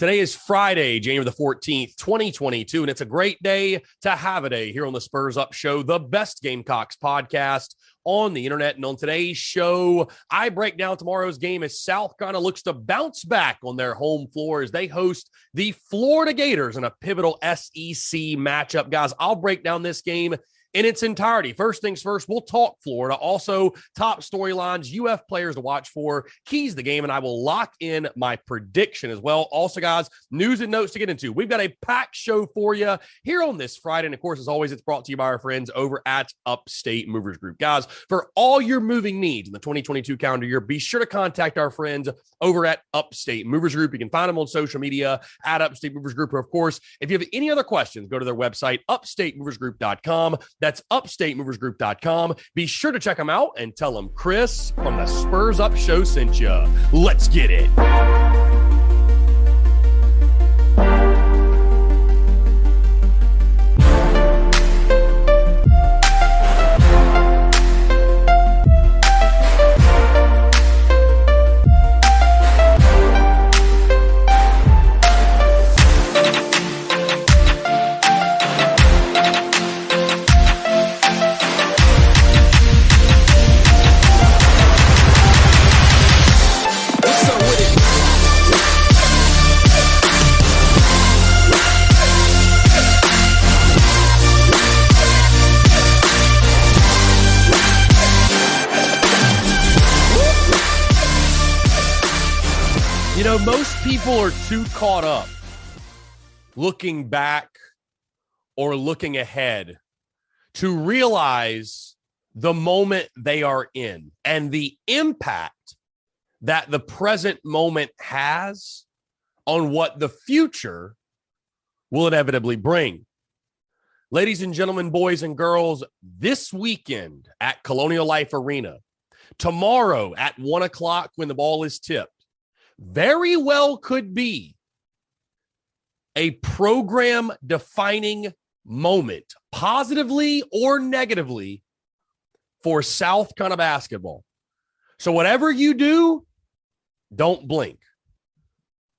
Today is Friday, January the 14th, 2022, and it's a great day to have a day here on the Spurs Up Show, the best Gamecocks podcast on the internet. And on today's show, I break down tomorrow's game as South Carolina looks to bounce back on their home floor as they host the Florida Gators in a pivotal SEC matchup. Guys, I'll break down this game in its entirety. First things first, we'll talk Florida. Also, top storylines, UF players to watch for, keys to the game, and I will lock in my prediction as well. Also, guys, news and notes to get into. We've got a packed show for you here on this Friday. And of course, as always, it's brought to you by our friends over at Upstate Movers Group. Guys, for all your moving needs in the 2022 calendar year, be sure to contact our friends over at Upstate Movers Group. You can find them on social media at Upstate Movers Group. Or of course, if you have any other questions, go to their website, upstatemoversgroup.com. That's upstatemoversgroup.com. Be sure to check them out and tell them Chris from the Spurs Up Show sent you. Let's get it. You know, most people are too caught up looking back or looking ahead to realize the moment they are in and the impact that the present moment has on what the future will inevitably bring. Ladies and gentlemen, boys and girls, this weekend at Colonial Life Arena, tomorrow at 1 o'clock when the ball is tipped, very well could be a program-defining moment, positively or negatively, for South Carolina basketball. So whatever you do, don't blink,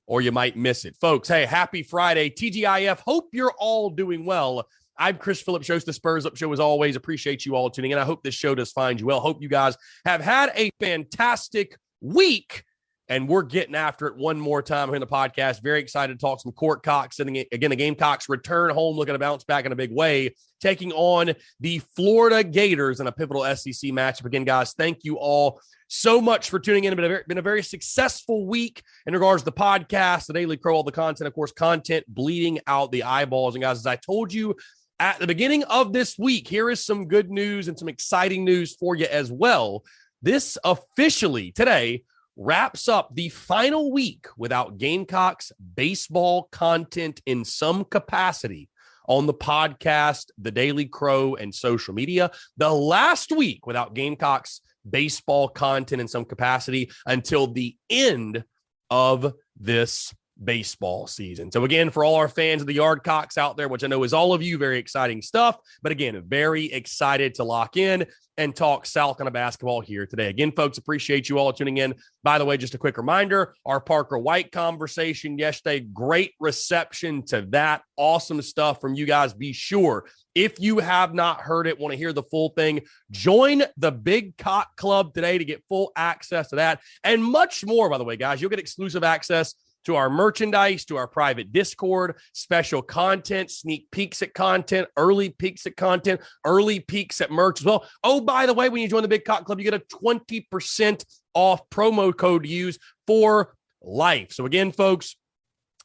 or you might miss it. Folks, hey, happy Friday. TGIF, hope you're all doing well. I'm Chris Phillips, host of the Spurs Up Show as always. Appreciate you all tuning in. I hope this show does find you well. Hope you guys have had a fantastic week. And we're getting after it one more time here in the podcast. Very excited to talk some Court Cox. And again, the Gamecocks return home, looking to bounce back in a big way, taking on the Florida Gators in a pivotal SEC matchup. Again, guys, thank you all so much for tuning in. It's been a very successful week in regards to the podcast, the Daily Crow, all the content, of course, content bleeding out the eyeballs. And guys, as I told you at the beginning of this week, here is some good news and some exciting news for you as well. This officially today wraps up the final week without Gamecocks baseball content in some capacity on the podcast, the Daily Crow, and social media. The last week without Gamecocks baseball content in some capacity until the end of this baseball season. So again, for all our fans of the Yardcocks out there, which I know is all of you, very exciting stuff. But again, very excited to lock in and talk South Carolina basketball here today. Again, folks, appreciate you all tuning in. By the way, just a quick reminder, our Parker White conversation yesterday, great reception to that. Awesome stuff from you guys. Be sure, if you have not heard it, want to hear the full thing, join the Big Cock Club today to get full access to that and much more, by the way, guys. You'll get exclusive access to our merchandise, to our private Discord, special content, sneak peeks at content, early peeks at content, early peeks at merch as well. Oh, by the way, when you join the Big Cock Club, you get a 20% off promo code to use for life. So again, folks,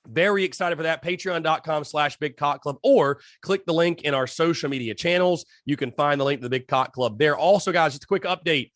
very excited for that. Patreon.com/Big Cock Club, or click the link in our social media channels. You can find the link to the Big Cock Club there. Also, guys, just a quick update.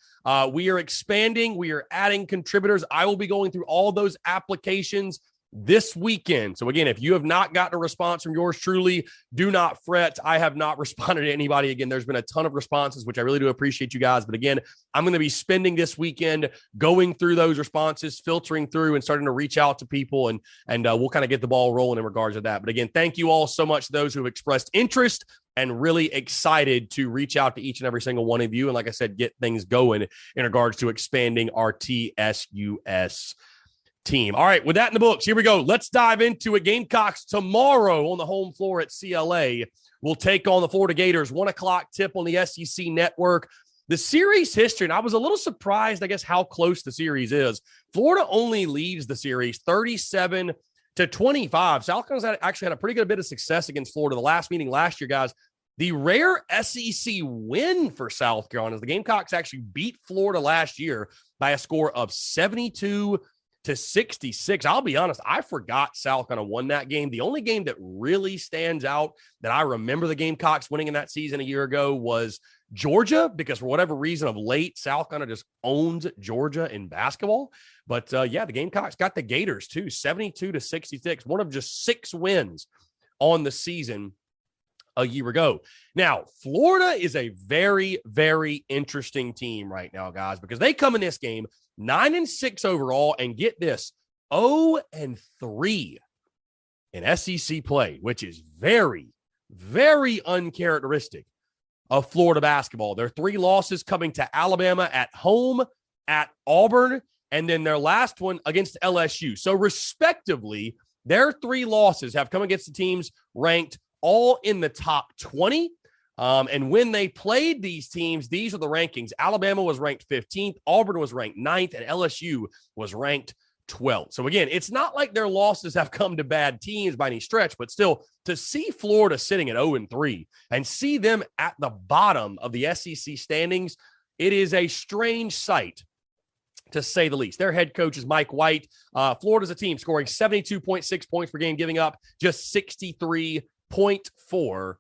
We are expanding. We are adding contributors. I will be going through all those applications this weekend. So again, if you have not gotten a response from yours truly, do not fret. I have not responded to anybody. Again, there's been a ton of responses, which I really do appreciate you guys. But again, I'm going to be spending this weekend going through those responses, filtering through and starting to reach out to people. And we'll kind of get the ball rolling in regards to that. But again, thank you all so much, those who have expressed interest, and really excited to reach out to each and every single one of you. And like I said, get things going in regards to expanding our TSUS team. All right, with that in the books, here we go. Let's dive into it. Gamecocks tomorrow on the home floor at CLA will take on the Florida Gators. 1 o'clock tip on the SEC network. The series history, and I was a little surprised, I guess, how close the series is. Florida only leads the series 37-25. South Carolina's actually had a pretty good bit of success against Florida. The last meeting last year, guys, the rare SEC win for South Carolina is the Gamecocks actually beat Florida last year by a score of 72-66. I'll be honest, I forgot South Carolina won that game. The only game that really stands out that I remember the Gamecocks winning in that season a year ago was Georgia, because for whatever reason of late, South Carolina just owns Georgia in basketball. But the Gamecocks got the Gators too, 72-66, one of just 6 wins on the season a year ago. Now, Florida is a very, very interesting team right now, guys, because they come in this game 9-6 overall, and get this, 0-3 in SEC play, which is very, very uncharacteristic of Florida basketball. Their 3 losses coming to Alabama at home, at Auburn, and then their last one against LSU. So respectively, their 3 losses have come against the teams ranked all in the top 20. And when they played these teams, these are the rankings. Alabama was ranked 15th, Auburn was ranked 9th, and LSU was ranked 12th. So again, it's not like their losses have come to bad teams by any stretch, but still, to see Florida sitting at 0-3 and see them at the bottom of the SEC standings, it is a strange sight, to say the least. Their head coach is Mike White. Florida's a team scoring 72.6 points per game, giving up just 63.4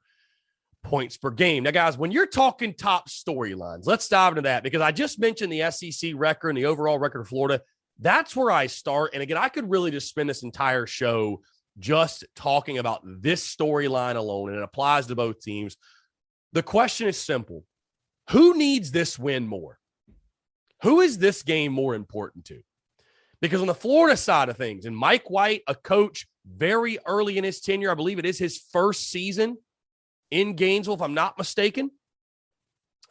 points per game. Now, guys, when you're talking top storylines, let's dive into that, because I just mentioned the SEC record and the overall record of Florida. That's where I start. And again, I could really just spend this entire show just talking about this storyline alone, and it applies to both teams. The question is simple. Who needs this win more? Who is this game more important to? Because on the Florida side of things, and Mike White, a coach very early in his tenure, I believe it is his first season in Gainesville, if I'm not mistaken.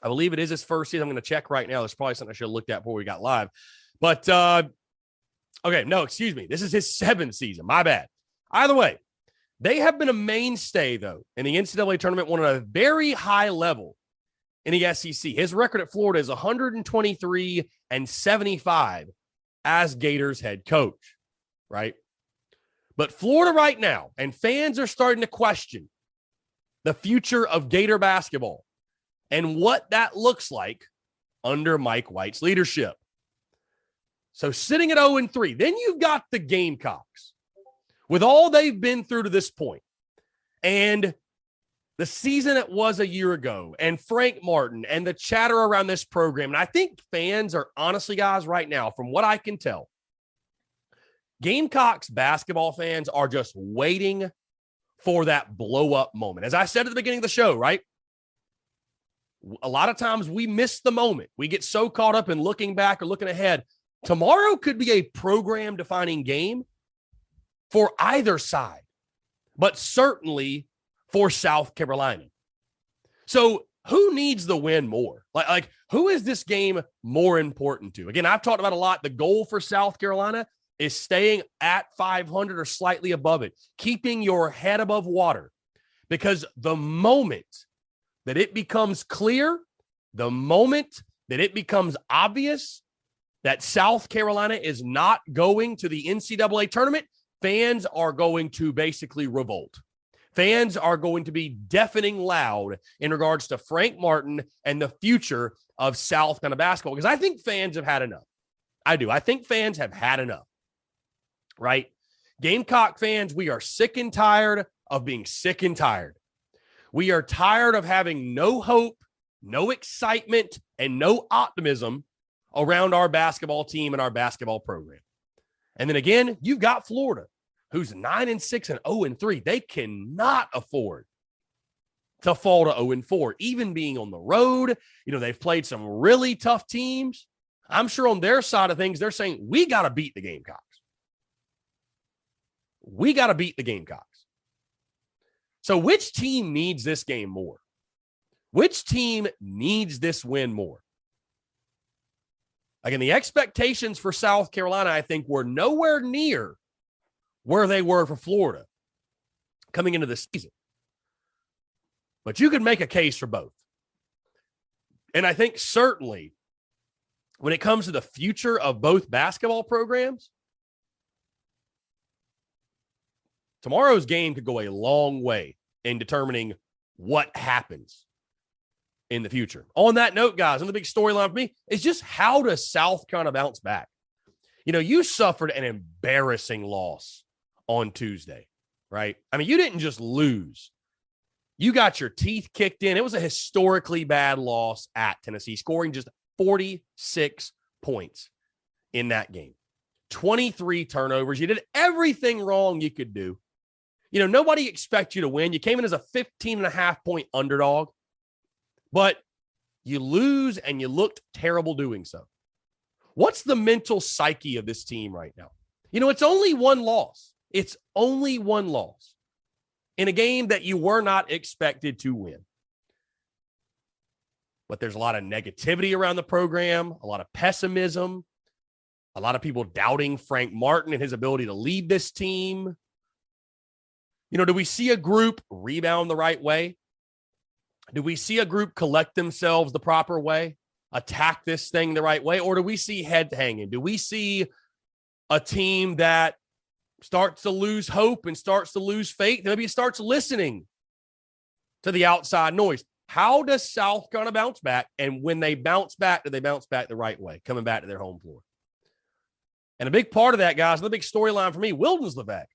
I believe it is his first season. I'm going to check right now. There's probably something I should have looked at before we got live. But, okay, no, excuse me. This is his 7th season. My bad. Either way, they have been a mainstay, though, in the NCAA tournament, one at a very high level in the SEC. His record at Florida is 123-75 as Gators head coach, right? But Florida right now, and fans are starting to question the future of Gator basketball and what that looks like under Mike White's leadership. So sitting at 0-3, then you've got the Gamecocks with all they've been through to this point, and the season it was a year ago, and Frank Martin and the chatter around this program. And I think fans are honestly, guys, right now, from what I can tell, Gamecocks basketball fans are just waiting for that blow-up moment. As I said at the beginning of the show, right? A lot of times we miss the moment. We get so caught up in looking back or looking ahead. Tomorrow could be a program-defining game for either side, but certainly for South Carolina. So who needs the win more? Like who is this game more important to? Again, I've talked about a lot. The goal for South Carolina is staying at 500 or slightly above it, keeping your head above water, because the moment that it becomes clear, the moment that it becomes obvious that South Carolina is not going to the NCAA tournament, fans are going to basically revolt. Fans are going to be deafening loud in regards to Frank Martin and the future of South Carolina basketball, because I think fans have had enough. I do. I think fans have had enough, right? Gamecock fans, we are sick and tired of being sick and tired. We are tired of having no hope, no excitement, and no optimism around our basketball team and our basketball program. And then again, you've got Florida, who's 9-6 and 0-3. They cannot afford to fall to 0-4, even being on the road. You know, they've played some really tough teams. I'm sure on their side of things, they're saying, we got to beat the Gamecocks. We got to beat the Gamecocks. So which team needs this game more? Which team needs this win more? Again, the expectations for South Carolina, I think, were nowhere near where they were for Florida coming into the season. But you could make a case for both. And I think certainly when it comes to the future of both basketball programs, tomorrow's game could go a long way in determining what happens in the future. On that note, guys, and the big storyline for me is just how does South Carolina bounce back? You know, you suffered an embarrassing loss on Tuesday, right? I mean, you didn't just lose. You got your teeth kicked in. It was a historically bad loss at Tennessee, scoring just 46 points in that game. 23 turnovers. You did everything wrong you could do. You know, nobody expects you to win. You came in as a 15.5-point underdog, but you lose and you looked terrible doing so. What's the mental psyche of this team right now? You know, it's only one loss. It's only one loss in a game that you were not expected to win. But there's a lot of negativity around the program, a lot of pessimism, a lot of people doubting Frank Martin and his ability to lead this team. You know, do we see a group rebound the right way? Do we see a group collect themselves the proper way, attack this thing the right way? Or do we see head hanging? Do we see a team that starts to lose hope and starts to lose faith? Maybe it starts listening to the outside noise. How does South Carolina bounce back? And when they bounce back, do they bounce back the right way, coming back to their home floor? And a big part of that, guys, the big storyline for me, Wildens Levesque.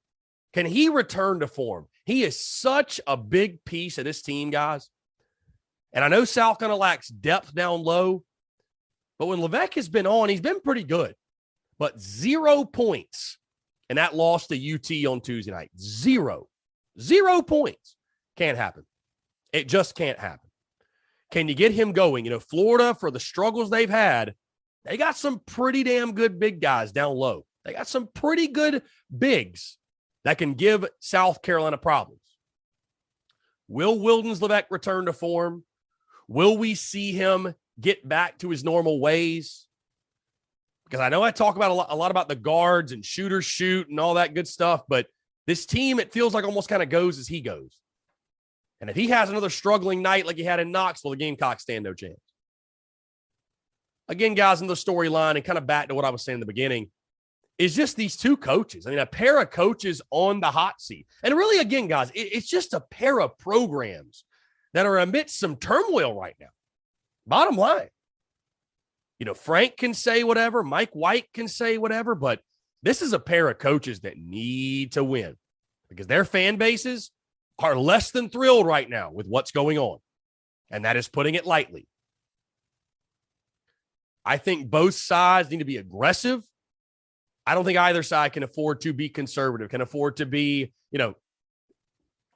Can he return to form? He is such a big piece of this team, guys. And I know South Carolina lacks depth down low, but when Levesque has been on, he's been pretty good. But 0 points in that loss to UT on Tuesday night. 0 points. Can't happen. It just can't happen. Can you get him going? You know, Florida, for the struggles they've had, they got some pretty damn good big guys down low. They got some pretty good bigs that can give South Carolina problems. Will Wildens Levesque return to form? Will we see him get back to his normal ways? Because I know I talk about a lot about the guards and shooters shoot and all that good stuff, but this team, it feels like almost kind of goes as he goes. And if he has another struggling night like he had in Knoxville, the Gamecocks stand no chance. Again, guys, in the storyline and kind of back to what I was saying in the beginning, is just these two coaches. I mean, a pair of coaches on the hot seat. And really, again, guys, it's just a pair of programs that are amidst some turmoil right now. Bottom line. You know, Frank can say whatever, Mike White can say whatever, but this is a pair of coaches that need to win because their fan bases are less than thrilled right now with what's going on. And that is putting it lightly. I think both sides need to be aggressive. I don't think either side can afford to be conservative, can afford to be, you know,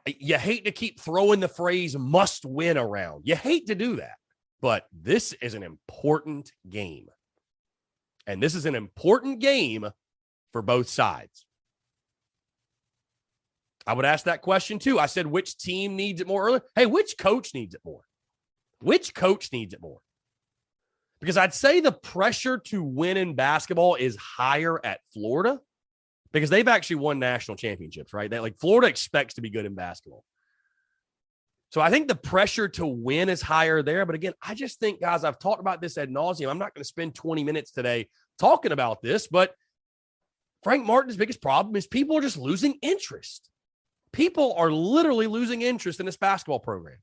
you hate to keep throwing the phrase must win around. You hate to do that, but this is an important game. And this is an important game for both sides. I would ask that question too. I said, which team needs it more early? Hey, which coach needs it more? Which coach needs it more? Because I'd say the pressure to win in basketball is higher at Florida because they've actually won national championships, right? Florida expects to be good in basketball. So I think the pressure to win is higher there. But again, I just think, guys, I've talked about this ad nauseum. I'm not going to spend 20 minutes today talking about this, but Frank Martin's biggest problem is people are just losing interest. People are literally losing interest in this basketball program.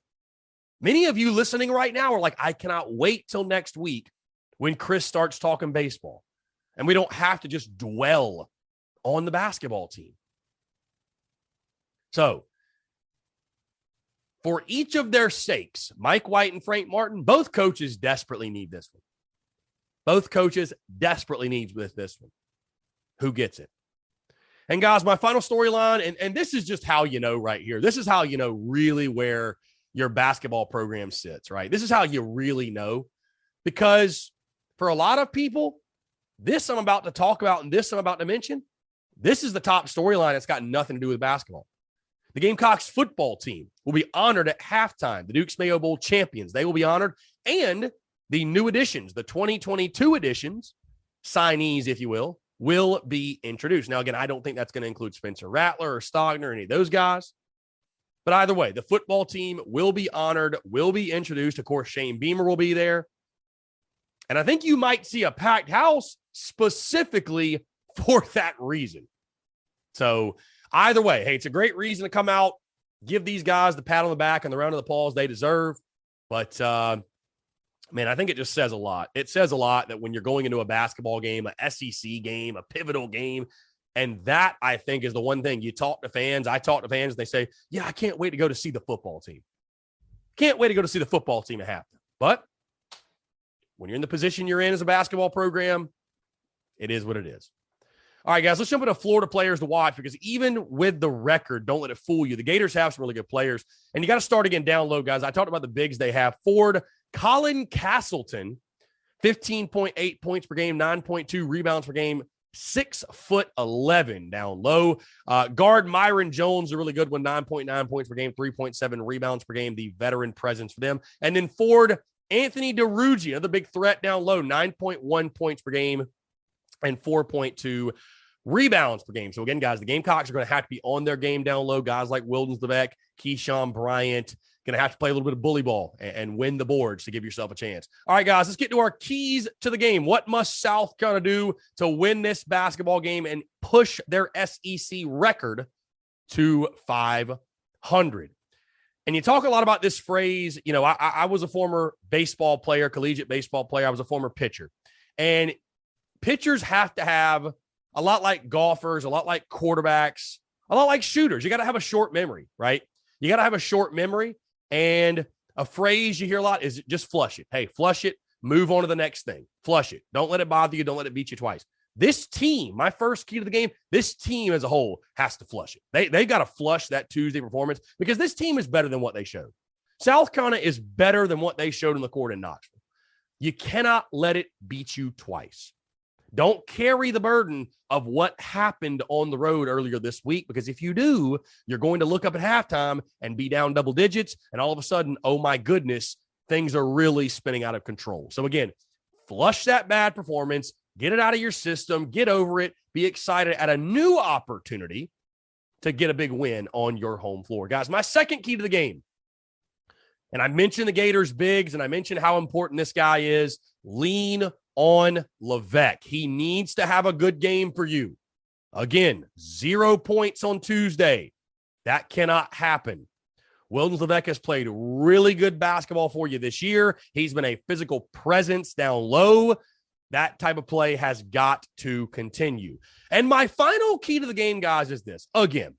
Many of you listening right now are like, I cannot wait till next week when Chris starts talking baseball and we don't have to just dwell on the basketball team. So for each of their sakes, Mike White and Frank Martin, both coaches desperately need this one. Both coaches desperately need this one. Who gets it? And guys, my final storyline, and this is just how you know right here. This is how you know really where your basketball program sits, right? This is how you really know. Because for a lot of people, this I'm about to talk about and this I'm about to mention, this is the top storyline. It's got nothing to do with basketball. The Gamecocks football team will be honored at halftime. The Dukes Mayo Bowl champions, they will be honored. And the new additions, the 2022 additions signees, if you will be introduced. Now, again, I don't think that's going to include Spencer Rattler or Stogner or any of those guys. But either way, the football team will be honored, will be introduced. Of course, Shane Beamer will be there. And I think you might see a packed house specifically for that reason. So either way, hey, it's a great reason to come out, give these guys the pat on the back and the round of applause they deserve. But, man, I think it just says a lot. It says a lot that when you're going into a basketball game, a SEC game, a pivotal game, and that, I think, is the one thing you talk to fans. I talk to fans, and they say, yeah, I can't wait to go to see the football team. Can't wait to go to see the football team at halftime. But when you're in the position you're in as a basketball program, it is what it is. All right, guys, let's jump into Florida players to watch, because even with the record, don't let it fool you. The Gators have some really good players, and you got to start again down low, guys. I talked about the bigs they have. Ford, Colin Castleton, 15.8 points per game, 9.2 rebounds per game, 6'11" down low. Guard Myron Jones, a really good one, 9.9 points per game, 3.7 rebounds per game, the veteran presence for them. And then Ford, Anthony DeRuggi, another big threat down low, 9.1 points per game and 4.2 rebounds per game. So again, guys, the Gamecocks are going to have to be on their game down low. Guys like Wildens Levesque, Keyshawn Bryant, going to have to play a little bit of bully ball and win the boards to give yourself a chance. All right, guys, let's get to our keys to the game. What must South kind of do to win this basketball game and push their SEC record to 500? And you talk a lot about this phrase. You know, I was a former baseball player, collegiate baseball player. I was a former pitcher. And pitchers have to have, a lot like golfers, a lot like quarterbacks, a lot like shooters. You got to have a short memory, right? You got to have a short memory. And a phrase you hear a lot is just flush it. Hey, flush it, move on to the next thing. Flush it. Don't let it bother you. Don't let it beat you twice. This team, my first key to the game, this team as a whole has to flush it. They got to flush that Tuesday performance, because this team is better than what they showed. South Carolina is better than what they showed in the court in Knoxville. You cannot let it beat you twice. Don't carry the burden of what happened on the road earlier this week, because if you do, you're going to look up at halftime and be down double digits, and all of a sudden, oh my goodness, things are really spinning out of control. So again, flush that bad performance, get it out of your system, get over it, be excited at a new opportunity to get a big win on your home floor. Guys, my second key to the game, and I mentioned the Gators bigs, and I mentioned how important this guy is, lean on Levesque. He needs to have a good game for you. Again, 0 points on Tuesday. That cannot happen. Wildens Levesque has played really good basketball for you this year. He's been a physical presence down low. That type of play has got to continue. And my final key to the game, guys, is this. Again,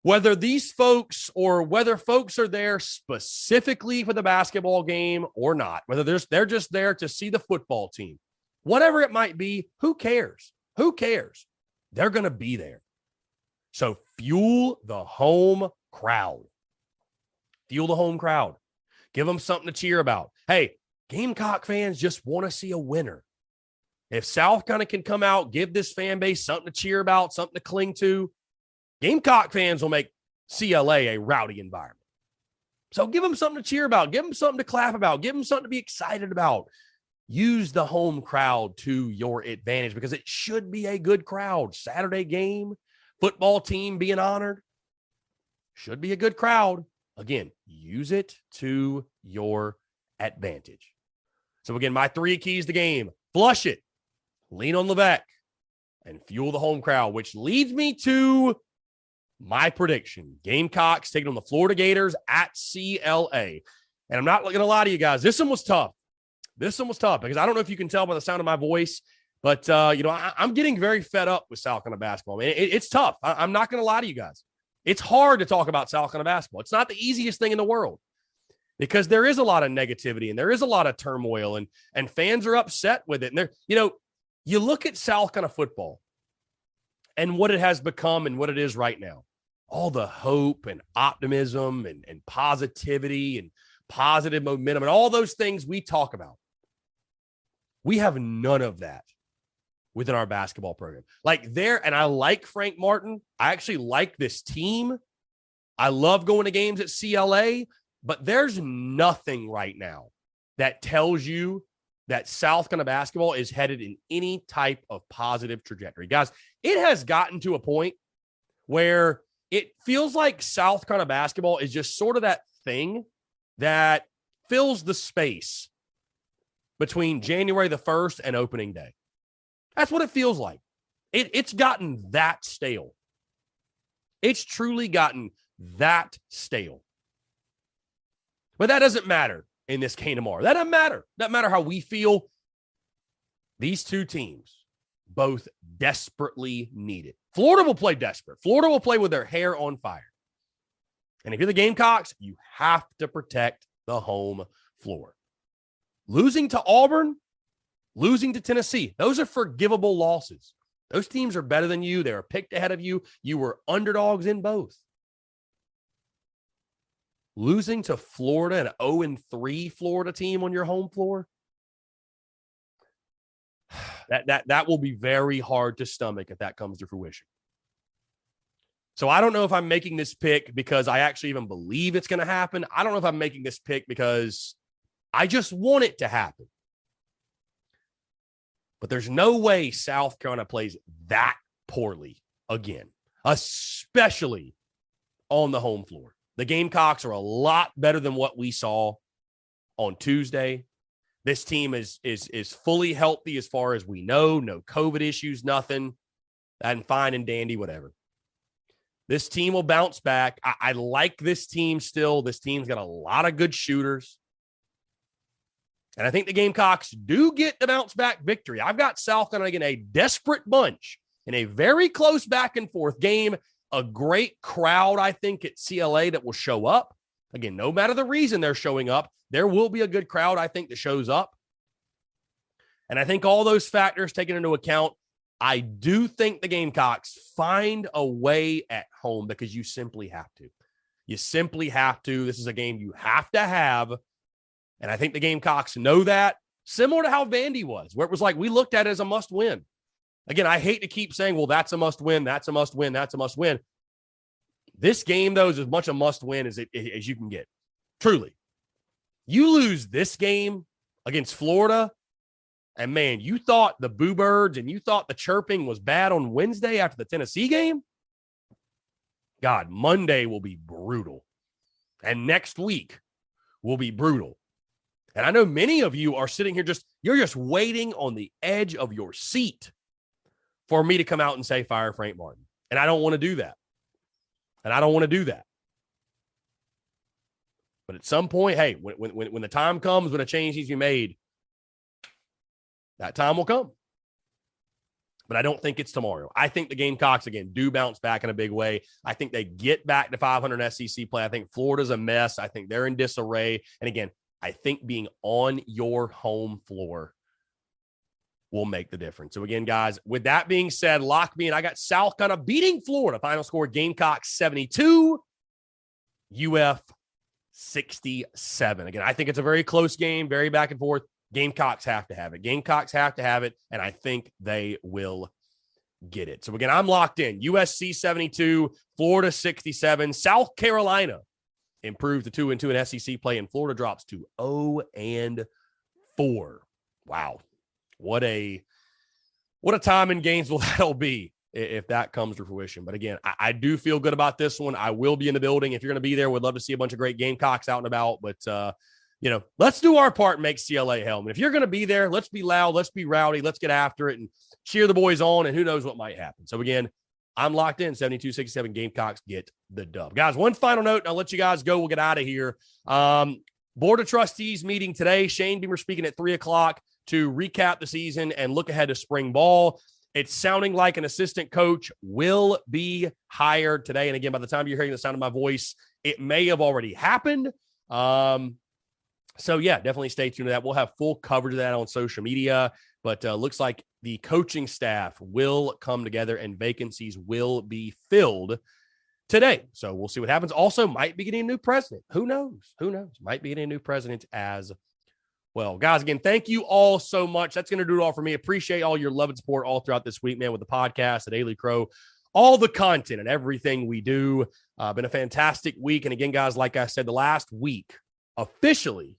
whether these folks or whether folks are there specifically for the basketball game or not, whether they're just there to see the football team, whatever it might be, who cares? Who cares? They're going to be there. So fuel the home crowd. Fuel the home crowd. Give them something to cheer about. Hey, Gamecock fans just want to see a winner. If South kind of can come out, give this fan base something to cheer about, something to cling to, Gamecock fans will make CLA a rowdy environment. So give them something to cheer about. Give them something to clap about. Give them something to be excited about. Use the home crowd to your advantage, because it should be a good crowd. Saturday game, football team being honored. Should be a good crowd. Again, use it to your advantage. So again, my 3 keys to the game: flush it, lean on Levesque, and fuel the home crowd, which leads me to my prediction. Gamecocks taking on the Florida Gators at CLA. And I'm not going to lie to you guys. This one was tough. Because I don't know if you can tell by the sound of my voice, but, I'm getting very fed up with South Carolina basketball. Man, it's tough. I'm not going to lie to you guys. It's hard to talk about South Carolina basketball. It's not the easiest thing in the world, because there is a lot of negativity and there is a lot of turmoil, and fans are upset with it. And you look at South Carolina football and what it has become and what it is right now. All the hope and optimism and positivity and positive momentum and all those things we talk about. We have none of that within our basketball program. And I like Frank Martin. I actually like this team. I love going to games at CLA, but there's nothing right now that tells you that South Carolina basketball is headed in any type of positive trajectory. Guys, it has gotten to a point where it feels like South Carolina basketball is just sort of that thing that fills the space between January the 1st and opening day. That's what it feels like. It's gotten that stale. It's truly gotten that stale. But that doesn't matter in this game tomorrow. That doesn't matter. Doesn't matter how we feel. These two teams both desperately need it. Florida will play desperate. Florida will play with their hair on fire. And if you're the Gamecocks, you have to protect the home floor. Losing to Auburn, losing to Tennessee, those are forgivable losses. Those teams are better than you. They are picked ahead of you. You were underdogs in both. Losing to Florida, an 0-3 Florida team on your home floor, that will be very hard to stomach if that comes to fruition. So I don't know if I'm making this pick because I actually even believe it's going to happen. I don't know if I'm making this pick because I just want it to happen. But there's no way South Carolina plays that poorly again, especially on the home floor. The Gamecocks are a lot better than what we saw on Tuesday. This team is fully healthy as far as we know. No COVID issues, nothing. And fine and dandy, whatever. This team will bounce back. I like this team still. This team's got a lot of good shooters. And I think the Gamecocks do get the bounce back victory. I've got South Carolina again, a desperate bunch in a very close back and forth game. A great crowd, I think, at CLA that will show up. Again, no matter the reason they're showing up, there will be a good crowd, I think, that shows up. And I think all those factors taken into account, I do think the Gamecocks find a way at home because you simply have to. You simply have to. This is a game you have to have. And I think the Gamecocks know that, similar to how Vandy was, where it was like we looked at it as a must-win. Again, I hate to keep saying, well, that's a must-win, that's a must-win, that's a must-win. This game, though, is as much a must-win as you can get. Truly. You lose this game against Florida, and, man, you thought the Boo Birds and you thought the chirping was bad on Wednesday after the Tennessee game? God, Monday will be brutal. And next week will be brutal. And I know many of you are sitting here you're just waiting on the edge of your seat for me to come out and say, fire Frank Martin. And I don't want to do that. But at some point, hey, when the time comes, when a change needs to be made, that time will come. But I don't think it's tomorrow. I think the Gamecocks, again, do bounce back in a big way. I think they get back to 500 SEC play. I think Florida's a mess. I think they're in disarray. And again, I think being on your home floor will make the difference. So again, guys, with that being said, lock me in. I got South Carolina beating Florida. Final score, Gamecocks 72, UF 67. Again, I think it's a very close game, very back and forth. Gamecocks have to have it. Gamecocks have to have it, and I think they will get it. So again, I'm locked in. USC 72, Florida 67. South Carolina improves to 2-2 in SEC play, and Florida drops to 0-4. Wow. What a time in Gainesville that'll be if that comes to fruition. But again, I do feel good about this one. I will be in the building. If you're going to be there, would love to see a bunch of great Gamecocks out and about. But, let's do our part and make CLA hell. If you're going to be there, let's be loud, let's be rowdy, let's get after it and cheer the boys on, and who knows what might happen. So again, I'm locked in. 72-67 Gamecocks get the dub. Guys, one final note, and I'll let you guys go. We'll get out of here. Board of Trustees meeting today. Shane Beamer speaking at 3 o'clock to recap the season and look ahead to spring ball. It's sounding like an assistant coach will be hired today. And again, by the time you're hearing the sound of my voice, it may have already happened. So yeah, definitely stay tuned to that. We'll have full coverage of that on social media, but looks like the coaching staff will come together and vacancies will be filled today. So we'll see what happens. Also, might be getting a new president. Who knows? Might be getting a new president as well. Guys, again, thank you all so much. That's going to do it all for me. Appreciate all your love and support all throughout this week, man, with the podcast, the Daily Crow, all the content and everything we do. Been a fantastic week. And again, guys, like I said, the last week officially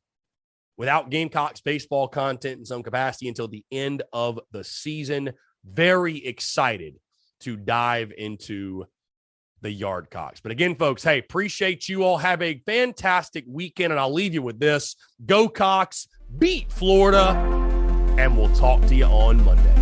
without Gamecocks baseball content in some capacity until the end of the season. Very excited to dive into the Yardcocks. But again, folks, hey, appreciate you all. Have a fantastic weekend, and I'll leave you with this. Go Cox, beat Florida, and we'll talk to you on Monday.